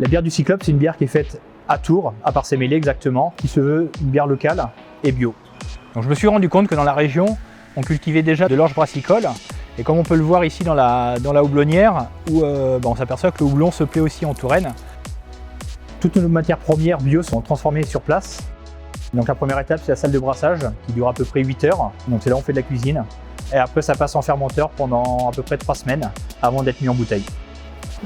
La bière du Cyclope, c'est une bière qui est faite à Tours, à Parcé-Mêlé exactement, qui se veut une bière locale et bio. Donc je me suis rendu compte que dans la région, on cultivait déjà de l'orge brassicole. Et comme on peut le voir ici dans la houblonnière, où on s'aperçoit que le houblon se plaît aussi en Touraine. Toutes nos matières premières bio sont transformées sur place. Donc la première étape, c'est la salle de brassage qui dure à peu près 8 heures. Donc c'est là où on fait de la cuisine. Et après, ça passe en fermenteur pendant à peu près 3 semaines avant d'être mis en bouteille.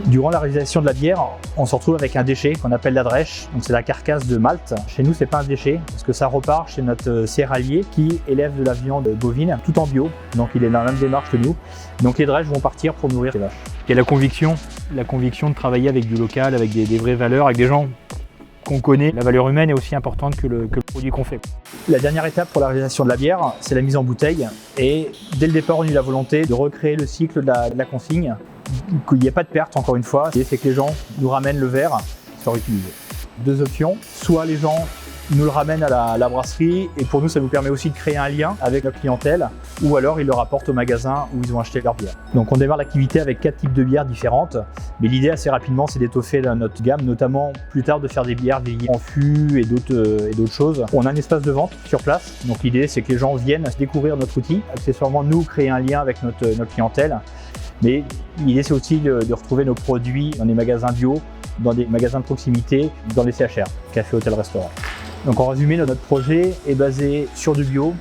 Durant la réalisation de la bière, on se retrouve avec un déchet qu'on appelle la drèche. Donc c'est la carcasse de malt. Chez nous, c'est pas un déchet parce que ça repart chez notre céréalier qui élève de la viande bovine tout en bio. Donc il est dans la même démarche que nous. Donc les drèches vont partir pour nourrir les vaches. Il y a la conviction de travailler avec du local, avec des vraies valeurs, avec des gens qu'on connaît. La valeur humaine est aussi importante que le produit qu'on fait. La dernière étape pour la réalisation de la bière, c'est la mise en bouteille. Et dès le départ, on a eu la volonté de recréer le cycle de la consigne, qu'il n'y ait pas de perte encore une fois. C'est que les gens nous ramènent le verre qui sera utilisé. Deux options, soit les gens nous le ramènent à la brasserie et pour nous ça nous permet aussi de créer un lien avec notre clientèle, ou alors ils le rapportent au magasin où ils ont acheté leur bière. Donc on démarre l'activité avec 4 types de bières différentes, mais l'idée assez rapidement c'est d'étoffer notre gamme, notamment plus tard de faire des bières vieillies en fût et d'autres choses. On a un espace de vente sur place, donc l'idée c'est que les gens viennent découvrir notre outil, accessoirement nous créer un lien avec notre clientèle, mais l'idée c'est aussi de retrouver nos produits dans des magasins bio, dans des magasins de proximité, dans les CHR, café, hôtel, restaurant. Donc en résumé, notre projet est basé sur du bio,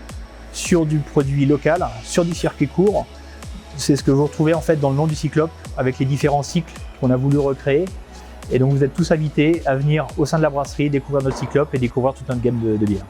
sur du produit local, sur du circuit court. C'est ce que vous retrouvez en fait dans le nom du Cyclope, avec les différents cycles qu'on a voulu recréer. Et donc vous êtes tous invités à venir au sein de la brasserie, découvrir notre Cyclope et découvrir toute notre gamme de bières.